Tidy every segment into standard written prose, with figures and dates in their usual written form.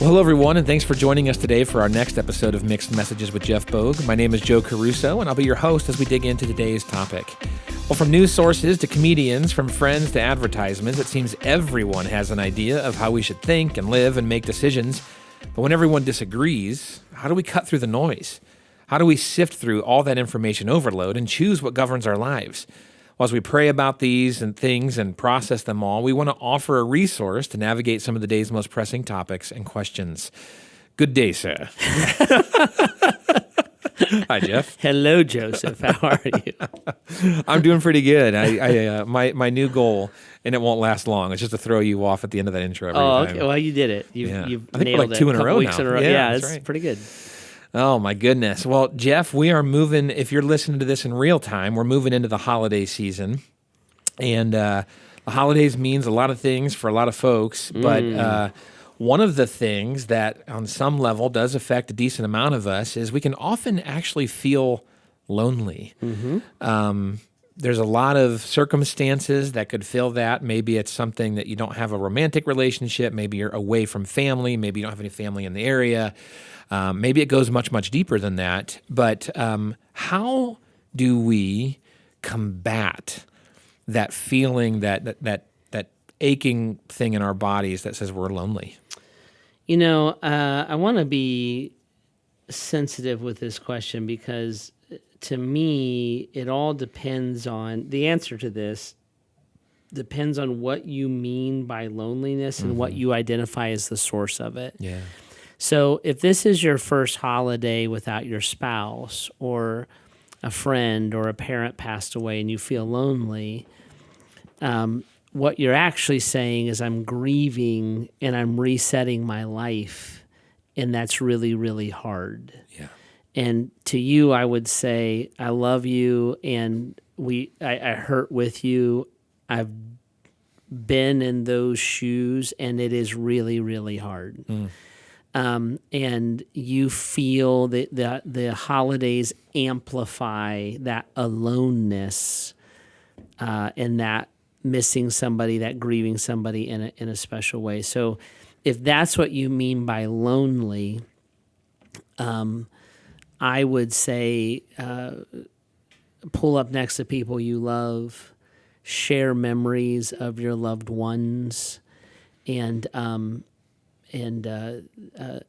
Well, hello, everyone, and thanks for joining us today for our next episode of Mixed Messages with Jeff Bogue. My name is Joe Caruso, and I'll be your host as we dig into today's topic. Well, from news sources to comedians, from friends to advertisements, it seems everyone has an idea of how we should think and live and make decisions. But when everyone disagrees, how do we cut through the noise? How do we sift through all that information overload and choose what governs our lives? Well, as we pray about these and things and process them all, we want to offer a resource to navigate some of the day's most pressing topics and questions. Good day, sir. Hi, Jeff. Hello, Joseph. How are you? I'm doing pretty good. My new goal, and it won't last long, is just to throw you off at the end of that intro every time. Okay. Well, you did it. You've I think nailed we're like two in a row weeks now. in a row. Yeah, it's that's right. pretty good. Oh, my goodness. Well, Jeff, we are moving, if you're listening to this in real time, we're moving into the holiday season. And the holidays means a lot of things for a lot of folks. But one of the things that on some level does affect a decent amount of us is we can often actually feel lonely. There's a lot of circumstances that could fill that. Maybe it's something that you don't have a romantic relationship. Maybe you're away from family. Maybe you don't have any family in the area. Maybe it goes much, much deeper than that. But how do we combat that feeling, that aching thing in our bodies that says we're lonely? You know, I want to be sensitive with this question because to me, it all depends on, the answer to this depends on what you mean by loneliness and what you identify as the source of it. Yeah. So if this is your first holiday without your spouse or a friend or a parent passed away and you feel lonely, what you're actually saying is I'm grieving and I'm resetting my life, and that's really, really hard. Yeah. And to you, I would say, I love you, and I hurt with you. I've been in those shoes, and it is really, really hard. And you feel that the holidays amplify that aloneness and that missing somebody, that grieving somebody in a special way. So if that's what you mean by lonely, I would say pull up next to people you love, share memories of your loved ones, and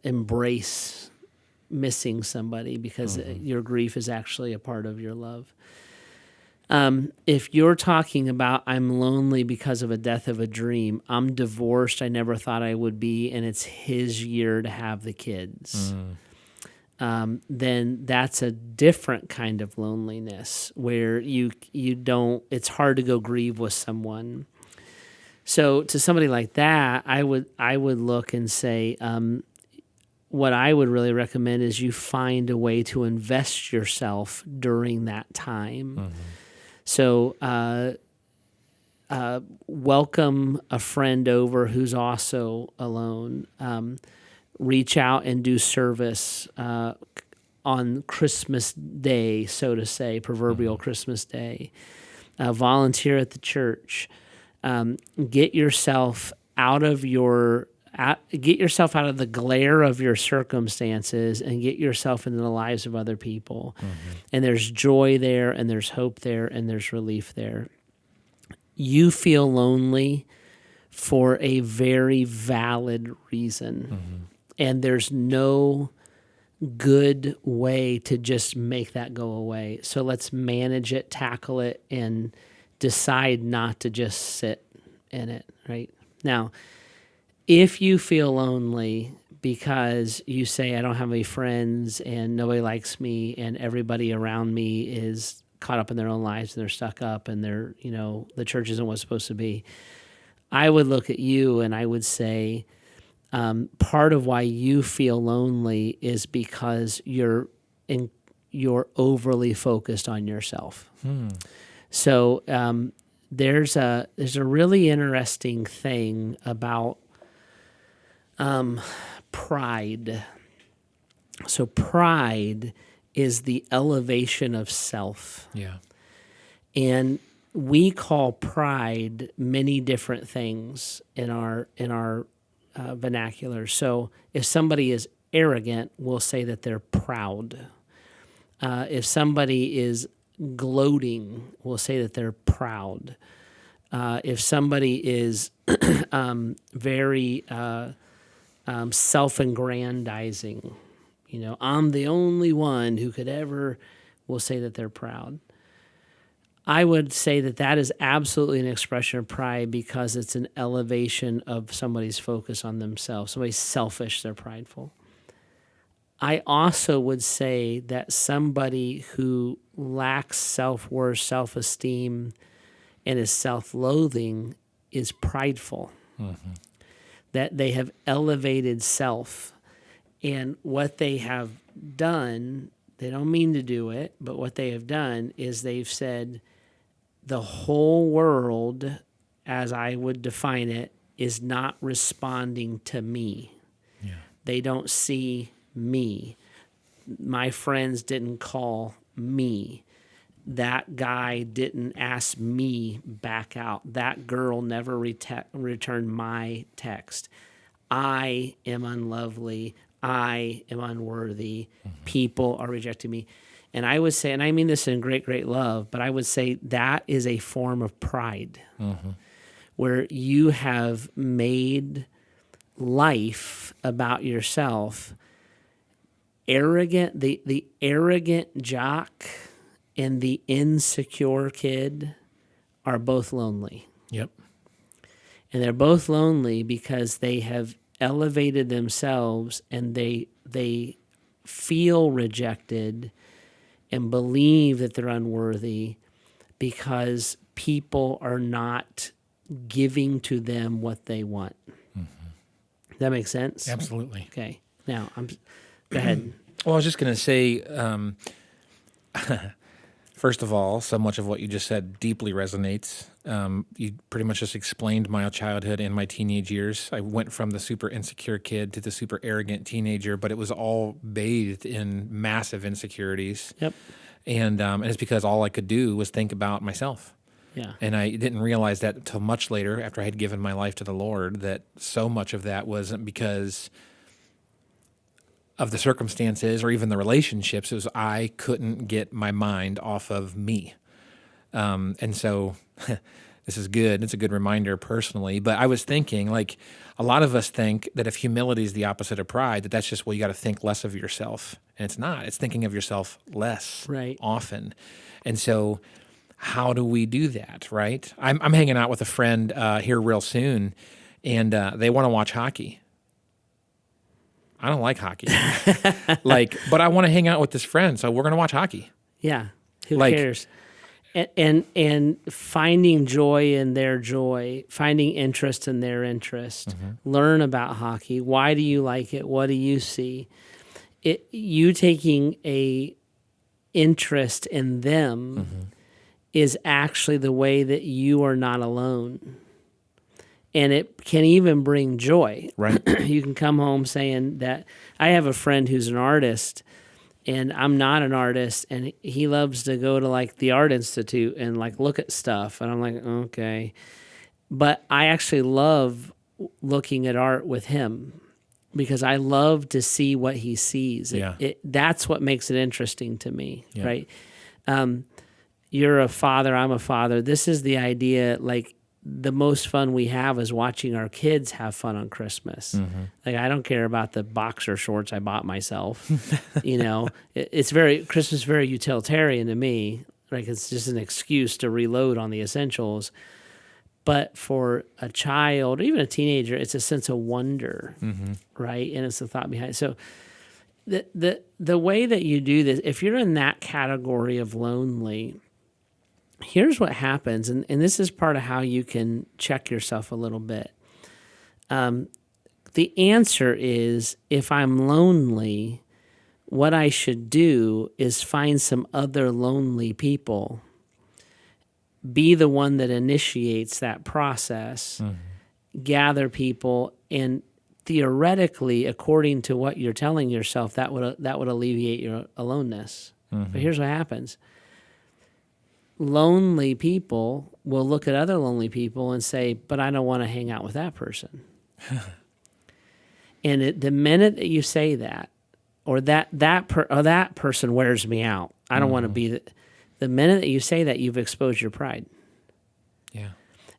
embrace missing somebody because your grief is actually a part of your love. If you're talking about I'm lonely because of a death of a dream, I'm divorced, I never thought I would be, and it's his year to have the kids, then that's a different kind of loneliness where you don't, it's hard to go grieve with someone. So to somebody like that, I would look and say, what I would really recommend is you find a way to invest yourself during that time. So welcome a friend over who's also alone. Reach out and do service on Christmas Day, so to say, proverbial Christmas Day. Volunteer at the church. Get yourself out of the glare of your circumstances and get yourself into the lives of other people. And there's joy there, and there's hope there, and there's relief there. You feel lonely for a very valid reason. And there's no good way to just make that go away. So let's manage it, tackle it, and decide not to just sit in it, right? Now, if you feel lonely because you say, I don't have any friends and nobody likes me and everybody around me is caught up in their own lives and they're stuck up and they're, the church isn't what's supposed to be, I would look at you and I would say, part of why you feel lonely is because you're overly focused on yourself. So there's a really interesting thing about pride. So pride is the elevation of self. Yeah. And we call pride many different things in our vernacular. So if somebody is arrogant, we'll say that they're proud. If somebody is gloating, we'll say that they're proud. If somebody is very self-aggrandizing, I'm the only one who could ever, we'll say that they're proud. I would say that that is absolutely an expression of pride because it's an elevation of somebody's focus on themselves. Somebody's selfish, they're prideful. I also would say that somebody who lacks self-worth, self-esteem, and is self-loathing is prideful. That they have elevated self. And what they have done, they don't mean to do it, but what they have done is they've said, the whole world, as I would define it, is not responding to me. Yeah. They don't see me. My friends didn't call me. That guy didn't ask me back out. That girl never returned my text. I am unlovely. I am unworthy. People are rejecting me. And I would say, and I mean this in great, great love, but I would say that is a form of pride where you have made life about yourself. The arrogant jock and the insecure kid are both lonely. Yep. And they're both lonely because they have elevated themselves and they feel rejected and believe that they're unworthy because people are not giving to them what they want. Does that make sense? Absolutely. Okay. Now, go ahead. Well, I was just going to say, first of all, so much of what you just said deeply resonates. You pretty much just explained my childhood and my teenage years. I went from the super insecure kid to the super arrogant teenager, but it was all bathed in massive insecurities. Yep. And it's because all I could do was think about myself. Yeah. And I didn't realize that until much later, after I had given my life to the Lord, that so much of that wasn't because of the circumstances or even the relationships. It was I couldn't get my mind off of me. And so this is good. It's a good reminder personally. But I was thinking, like, a lot of us think that if humility is the opposite of pride, that's just, well, you got to think less of yourself. And it's not. It's thinking of yourself less often. And so how do we do that, right? I'm hanging out with a friend here real soon, and they want to watch hockey. I don't like hockey. But I want to hang out with this friend, so we're going to watch hockey. Yeah. Who cares? And finding joy in their joy, finding interest in their interest. Learn about hockey. Why do you like it? What do you see? You taking a interest in them is actually the way that you are not alone. And it can even bring joy. Right. You can come home saying that I have a friend who's an artist and I'm not an artist, and he loves to go to like the Art Institute and like look at stuff. And I'm like, okay. But I actually love looking at art with him because I love to see what he sees. Yeah. That's what makes it interesting to me, right? You're a father, I'm a father. This is the idea, like, the most fun we have is watching our kids have fun on Christmas. Like, I don't care about the boxer shorts I bought myself. Christmas is very utilitarian to me. Like, it's just an excuse to reload on the essentials. But for a child, or even a teenager, it's a sense of wonder, right? And it's the thought behind it. So the way that you do this, if you're in that category of lonely, here's what happens, and this is part of how you can check yourself a little bit. The answer is, if I'm lonely, what I should do is find some other lonely people, be the one that initiates that process, gather people, and theoretically, according to what you're telling yourself, that would alleviate your aloneness. But here's what happens. Lonely people will look at other lonely people and say, but I don't want to hang out with that person. the minute that you say that, or that person wears me out, I don't want to be the minute that you say that, you've exposed your pride. Yeah.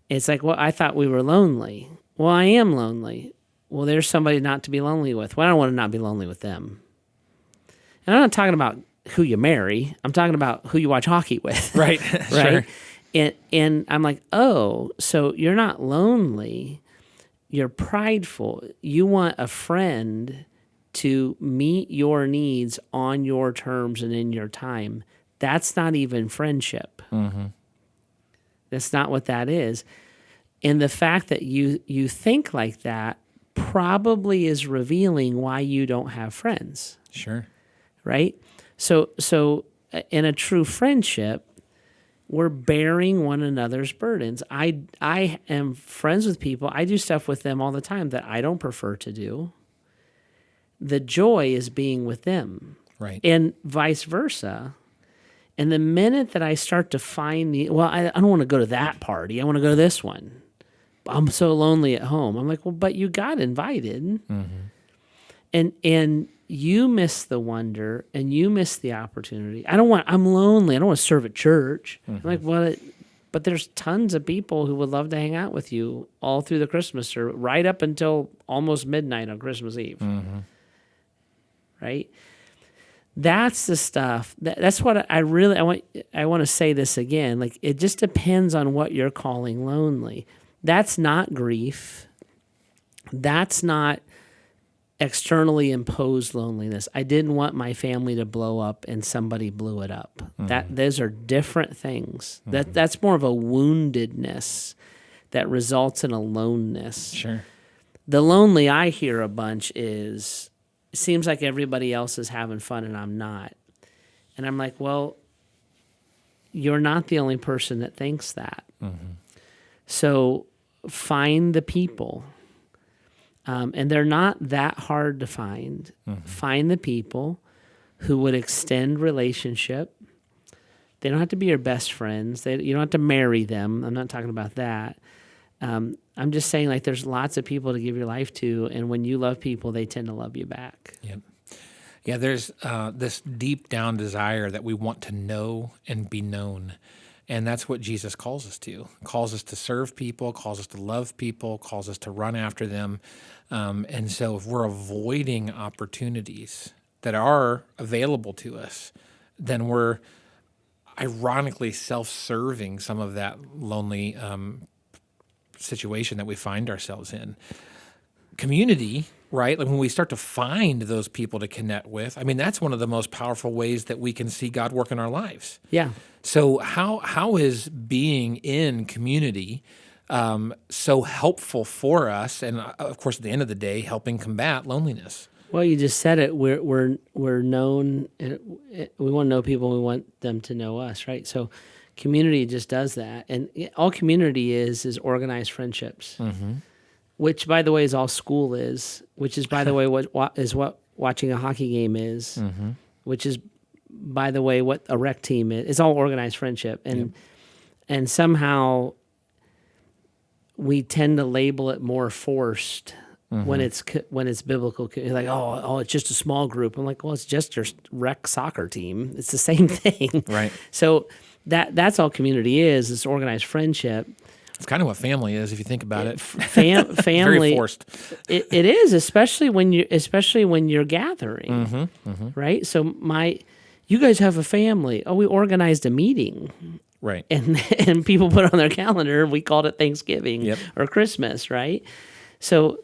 It's like, well, I thought we were lonely. Well, I am lonely. Well, there's somebody not to be lonely with. Well, I don't want to not be lonely with them. And I'm not talking about who you marry. I'm talking about who you watch hockey with. Right. Right. Sure. And I'm like, oh, so you're not lonely. You're prideful. You want a friend to meet your needs on your terms and in your time. That's not even friendship. Mm-hmm. That's not what that is. And the fact that you think like that probably is revealing why you don't have friends. Sure. Right? So in a true friendship, we're bearing one another's burdens. I am friends with people. I do stuff with them all the time that I don't prefer to do. The joy is being with them. Right. And vice versa. And the minute that I start to find I don't want to go to that party. I want to go to this one. I'm so lonely at home. I'm like, well, but you got invited. Mm-hmm. And you miss the wonder and you miss the opportunity. I'm lonely. I don't want to serve at church. Mm-hmm. I'm like, well, but there's tons of people who would love to hang out with you all through the Christmas or right up until almost midnight on Christmas Eve. Mm-hmm. Right? That's the stuff. That's what I want to say this again. Like, it just depends on what you're calling lonely. That's not grief. That's not externally imposed loneliness. I didn't want my family to blow up and somebody blew it up. Mm-hmm. Those are different things. Mm-hmm. That's more of a woundedness that results in aloneness. Sure. The lonely I hear a bunch is, it seems like everybody else is having fun and I'm not. And I'm like, well, you're not the only person that thinks that. Mm-hmm. So find the people. And they're not that hard to find. Mm-hmm. Find the people who would extend relationship. They don't have to be your best friends. You don't have to marry them. I'm not talking about that. I'm just saying, like, there's lots of people to give your life to, and when you love people, they tend to love you back. Yep. Yeah, there's this deep down desire that we want to know and be known. And that's what Jesus calls us to. Calls us to serve people, calls us to love people, calls us to run after them. And so if we're avoiding opportunities that are available to us, then we're ironically self-serving some of that lonely situation that we find ourselves in. Community, right? Like when we start to find those people to connect with, I mean, that's one of the most powerful ways that we can see God work in our lives. Yeah. So how is being in community so helpful for us? And of course, at the end of the day, helping combat loneliness. Well, you just said it. We're known. We want to know people. We want them to know us, right? So, community just does that, and all community is organized friendships, mm-hmm. which, by the way, is all school is. Which is, by the way, what watching a hockey game is. Mm-hmm. Which is, by the way, what a rec team is. It's all organized friendship, and somehow we tend to label it more forced. Mm-hmm. when it's biblical. You're like, oh, it's just a small group. I'm like, well, it's just your rec soccer team. It's the same thing. Right. So that's all community is. It's organized friendship. It's kind of what family is, if you think about it. Family. Very forced. It is, especially when you're gathering. Mm-hmm, mm-hmm. Right. So you guys have a family. Oh, we organized a meeting. Right. And people put on their calendar. We called it Thanksgiving or Christmas. Right. So.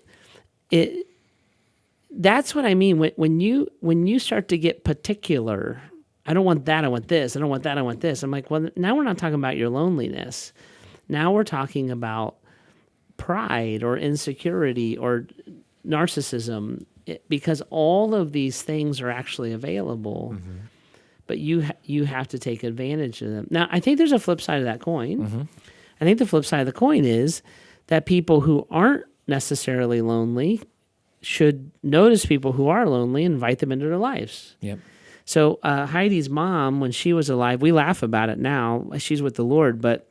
That's what I mean when you start to get particular. I don't want that. I want this. I don't want that. I want this. I'm like, well, now we're not talking about your loneliness. Now we're talking about pride or insecurity or narcissism, because all of these things are actually available, mm-hmm. but you have to take advantage of them. Now, I think there's a flip side of that coin. Mm-hmm. I think the flip side of the coin is that people who aren't necessarily lonely should notice people who are lonely and invite them into their lives. Yep. So Heidi's mom, when she was alive, we laugh about it now. She's with the Lord, but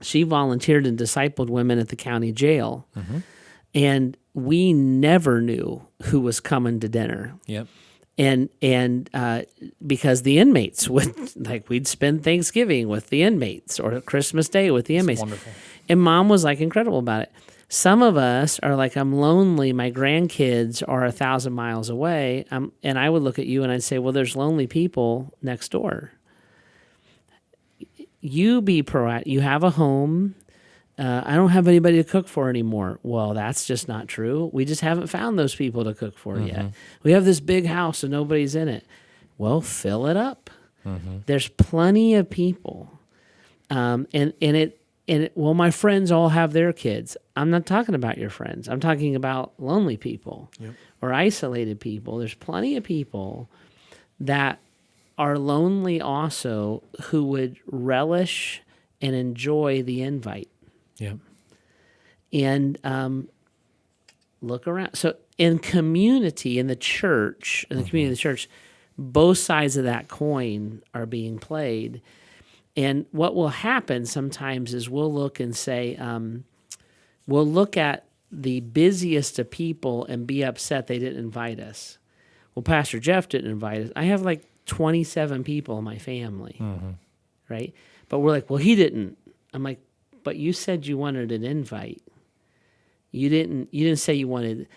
she volunteered and discipled women at the county jail. Mm-hmm. And we never knew who was coming to dinner. Yep. And because the inmates would, we'd spend Thanksgiving with the inmates or Christmas Day with the inmates. Wonderful. And Mom was incredible about it. Some of us are I'm lonely. My grandkids are 1,000 miles away. And I would look at you and I'd say, well, there's lonely people next door. You be proactive. You have a home. I don't have anybody to cook for anymore. Well, that's just not true. We just haven't found those people to cook for yet. We have this big house and nobody's in it. Well, fill it up. There's plenty of people. Well, my friends all have their kids. I'm not talking about your friends. I'm talking about lonely people or isolated people. There's plenty of people that are lonely also who would relish and enjoy the invite. Yep. And look around. So in community, in the church, in the community of the church, both sides of that coin are being played. And what will happen sometimes is we'll look and say, we'll look at the busiest of people and be upset they didn't invite us. Well, Pastor Jeff didn't invite us. I have 27 people in my family, right? But we're well, he didn't. I'm but you said you wanted an invite. You didn't say you wanted.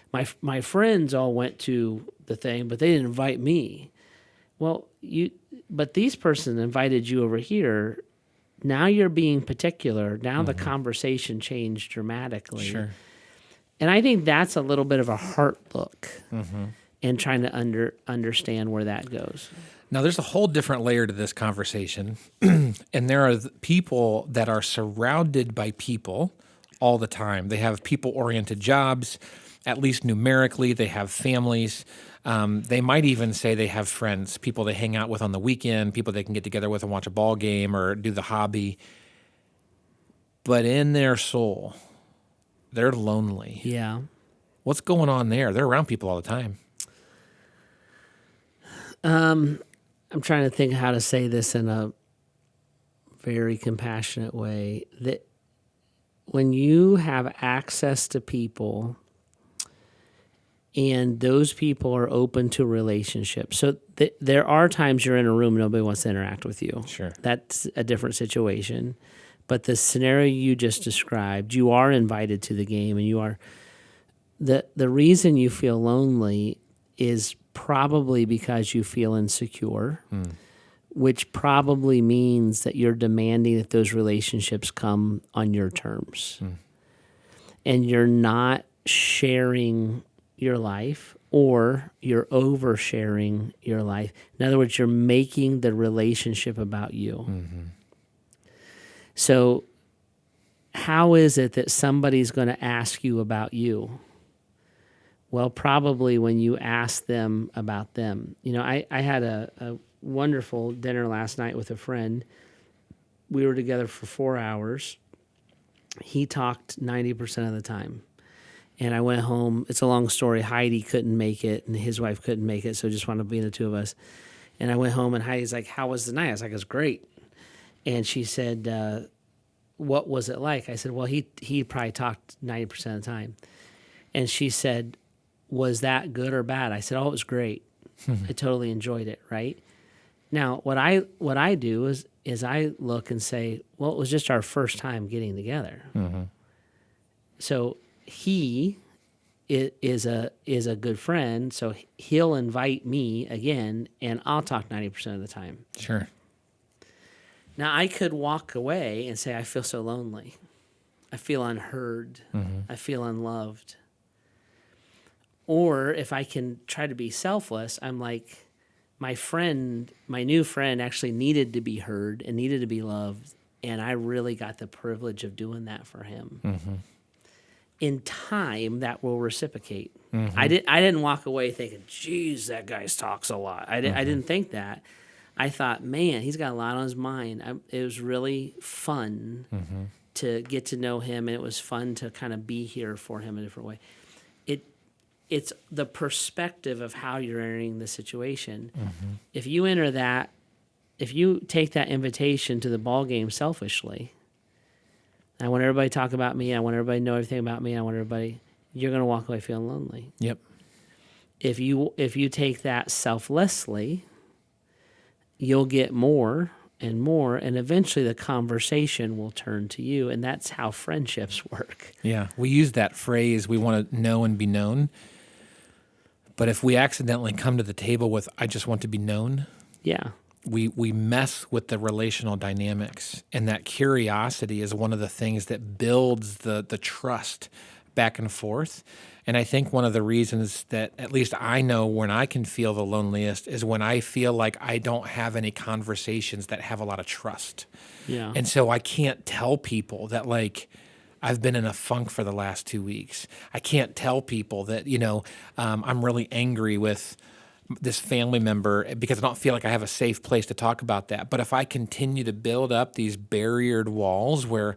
My friends all went to the thing, but they didn't invite me. Well, but these person invited you over here. Now you're being particular. Now the conversation changed dramatically. Sure. And I think that's a little bit of a heart look and trying to understand where that goes. Now, there's a whole different layer to this conversation, and there are people that are surrounded by people all the time. They have people-oriented jobs, at least numerically. They have families. They might even say they have friends, people they hang out with on the weekend, people they can get together with and watch a ball game or do the hobby. But in their soul, they're lonely. Yeah. What's going on there? They're around people all the time. I'm trying to think how to say this in a very compassionate way. That when you have access to people and those people are open to relationships, so there are times you're in a room and nobody wants to interact with you. Sure. That's a different situation. But the scenario you just described, you are invited to the game, and you are the reason you feel lonely is probably because you feel insecure, which probably means that you're demanding that those relationships come on your terms. And you're not sharing your life, or you're oversharing your life. In other words, you're making the relationship about you. So how is it that somebody's going to ask you about you? Well, probably when you ask them about them. I had a wonderful dinner last night with a friend. We were together for 4 hours. He talked 90% of the time. And I went home. It's a long story. Heidi couldn't make it, and his wife couldn't make it, so just wanted to be the two of us. And I went home, and Heidi's like, how was the night? I was like, it was great. And she said, what was it like? I said, well, he probably talked 90% of the time. And she said, was that good or bad? I said, oh, it was great. I totally enjoyed it, right? Now, what I do is I look and say, well, it was just our first time getting together. So he is a good friend, so he'll invite me again, and I'll talk 90% of the time. Sure. Now, I could walk away and say, I feel so lonely. I feel unheard. I feel unloved. Or if I can try to be selfless, I'm like, my new friend actually needed to be heard and needed to be loved, and I really got the privilege of doing that for him. In time, that will reciprocate. I didn't walk away thinking, geez, that guy talks a lot. I didn't think that. I thought, man, he's got a lot on his mind. It was really fun to get to know him, and it was fun to kind of be here for him in a different way. It's the perspective of how you're entering the situation. If you enter that, if you take that invitation to the ball game selfishly, I want everybody to talk about me. I want everybody to know everything about me. I want everybody. you're going to walk away feeling lonely. Yep. If you take that selflessly, you'll get more and more, and eventually the conversation will turn to you, and that's how friendships work. Yeah. We use that phrase, we want to know and be known. But if we accidentally come to the table with, I just want to be known, Yeah. we mess with the relational dynamics. And that curiosity is one of the things that builds the trust back and forth. And I think one of the reasons that at least I know when I can feel the loneliest is when I feel like I don't have any conversations that have a lot of trust. Yeah. And so I can't tell people that, like, I've been in a funk for the last 2 weeks. I can't tell people that, I'm really angry with this family member because I don't feel like I have a safe place to talk about that. But if I continue to build up these barriered walls where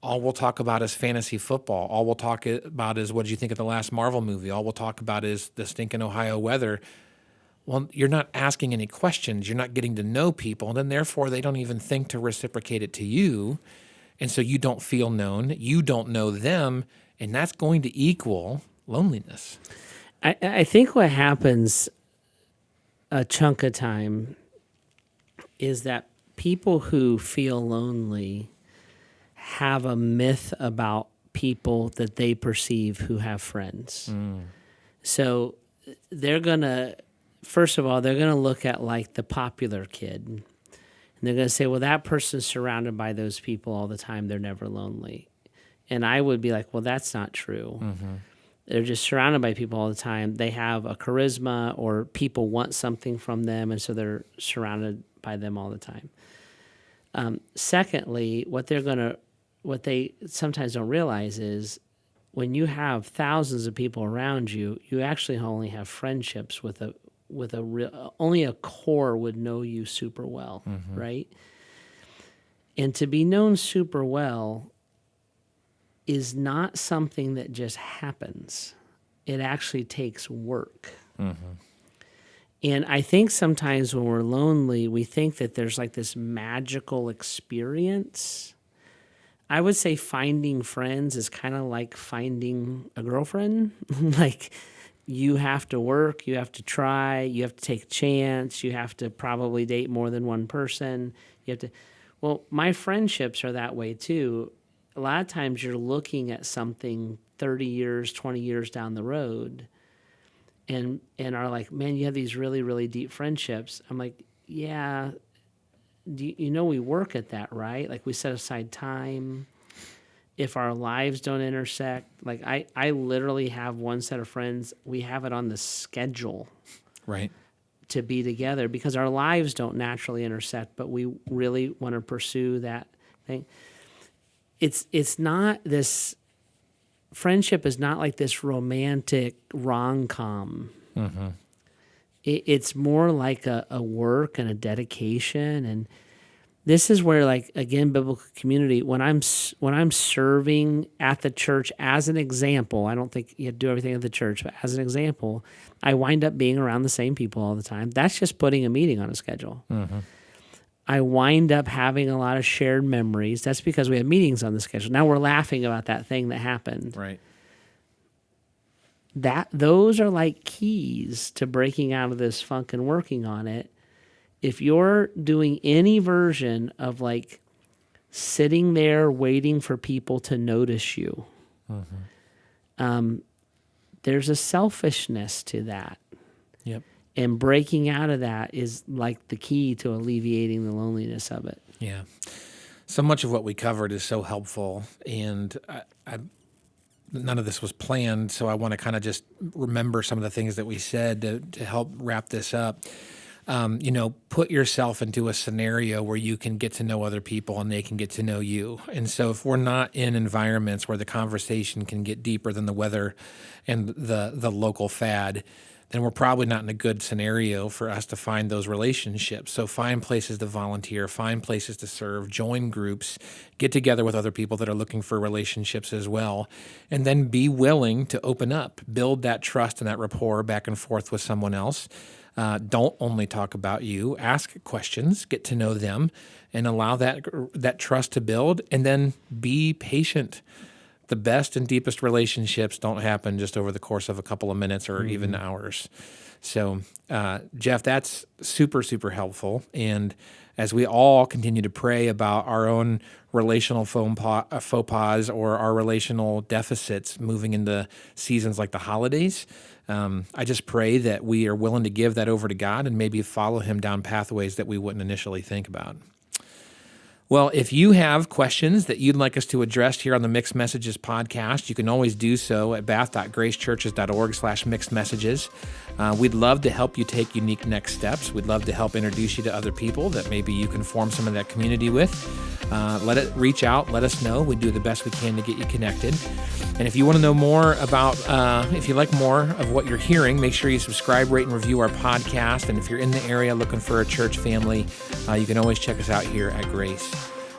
all we'll talk about is fantasy football, all we'll talk about is what did you think of the last Marvel movie, all we'll talk about is the stinking Ohio weather, well, you're not asking any questions. You're not getting to know people. And then therefore they don't even think to reciprocate it to you. And so you don't feel known. You don't know them. And that's going to equal loneliness. I think what happens a chunk of time is that people who feel lonely have a myth about people that they perceive who have friends. So they're going to, first of all, they're going to look at like the popular kid. And they're going to say, well, that person's surrounded by those people all the time. They're never lonely. And I would be like, well, that's not true. They're just surrounded by people all the time. They have a charisma or people want something from them, and so they're surrounded by them all the time. Secondly, what they sometimes don't realize is when you have thousands of people around you, you actually only have friendships with only a core would know you super well, right? And to be known super well is not something that just happens. It actually takes work. And I think sometimes when we're lonely, we think that there's like this magical experience. I would say finding friends is kind of like finding a girlfriend. Like you have to work, you have to try, you have to take a chance, you have to probably date more than one person. Well, my friendships are that way too. A lot of times you're looking at something 30 years, 20 years down the road and are like, man, you have these really, really deep friendships. I'm like, yeah, we work at that, right? Like we set aside time. If our lives don't intersect, like I literally have one set of friends, we have it on the schedule. Right. To be together because our lives don't naturally intersect, but we really want to pursue that thing. It's not this friendship is not like this romantic rom-com. It's more like a work and a dedication, and this is where, like, again, biblical community. When I'm serving at the church, as an example, I don't think you have to do everything at the church, but as an example, I wind up being around the same people all the time. That's just putting a meeting on a schedule. I wind up having a lot of shared memories. That's because we have meetings on the schedule. Now we're laughing about that thing that happened. Right. Those are like keys to breaking out of this funk and working on it. If you're doing any version of like sitting there waiting for people to notice you, there's a selfishness to that. Yep. And breaking out of that is like the key to alleviating the loneliness of it. Yeah. So much of what we covered is so helpful, and none of this was planned, so I want to kind of just remember some of the things that we said to help wrap this up. Put yourself into a scenario where you can get to know other people and they can get to know you. And so if we're not in environments where the conversation can get deeper than the weather and the local fad, then we're probably not in a good scenario for us to find those relationships. So find places to volunteer, find places to serve, join groups, get together with other people that are looking for relationships as well, and then be willing to open up, build that trust and that rapport back and forth with someone else. Don't only talk about you, ask questions, get to know them, and allow that trust to build, and then be patient. the best and deepest relationships don't happen just over the course of a couple of minutes or even hours. So, Jeff, that's super, super helpful. And as we all continue to pray about our own relational faux pas or our relational deficits moving into seasons like the holidays, I just pray that we are willing to give that over to God and maybe follow him down pathways that we wouldn't initially think about. Well, if you have questions that you'd like us to address here on the Mixed Messages podcast, you can always do so at bath.gracechurches.org/mixedmessages. We'd love to help you take unique next steps. We'd love to help introduce you to other people that maybe you can form some of that community with. Reach out, let us know. We do the best we can to get you connected. And if you want to know more about, if you like more of what you're hearing, make sure you subscribe, rate, and review our podcast. And if you're in the area looking for a church family, you can always check us out here at Grace.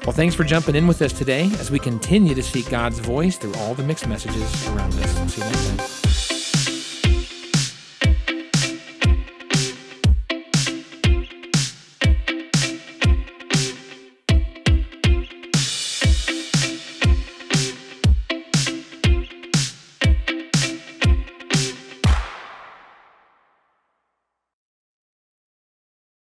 Well, thanks for jumping in with us today as we continue to seek God's voice through all the mixed messages around us. See you next time.